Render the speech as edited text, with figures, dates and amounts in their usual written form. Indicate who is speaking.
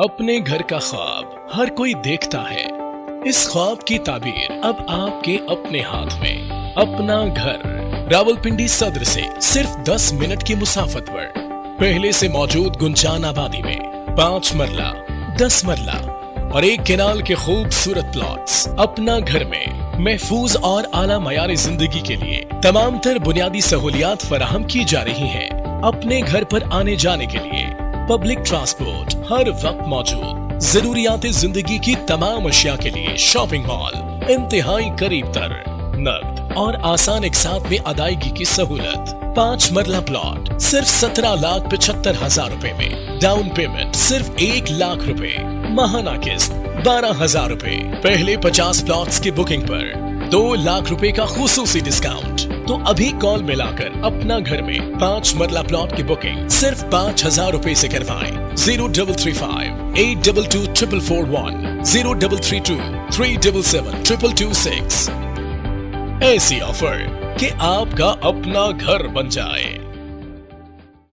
Speaker 1: अपने घर का ख्वाब हर कोई देखता है। इस ख्वाब की ताबीर अब आपके अपने हाथ में। अपना घर रावलपिंडी सदर से सिर्फ 10 मिनट की मुसाफत पर पहले से मौजूद गुंजान आबादी में 5 मरला, 10 मरला और 1 केनाल के खूबसूरत प्लॉट्स। अपना घर में महफूज और आला मयार जिंदगी के लिए तमाम तर बुनियादी सहूलियात फराहम की जा रही हैं। अपने घर पर आने जाने के लिए पब्लिक ट्रांसपोर्ट हर वक्त मौजूद। जरूरियात जिंदगी की तमाम अशिया के लिए शॉपिंग मॉल इंतहाई करीब तर। नकद और आसान एक साथ में अदायगी की सहूलत। 5 मरला प्लॉट सिर्फ 17,75,000 रुपए में। डाउन पेमेंट सिर्फ 1 लाख रुपए। माहाना किस्त 12,000 रुपए। पहले 50 प्लॉट्स की बुकिंग पर 2 लाख रुपए का खुसूसी डिस्काउंट। तो अभी कॉल मिलाकर अपना घर में 5 मरला प्लॉट की बुकिंग सिर्फ 5,000 रुपए से करवाएं। 0335 822 4441 0332 377 226। ऐसी ऑफर कि आपका अपना घर बन जाए।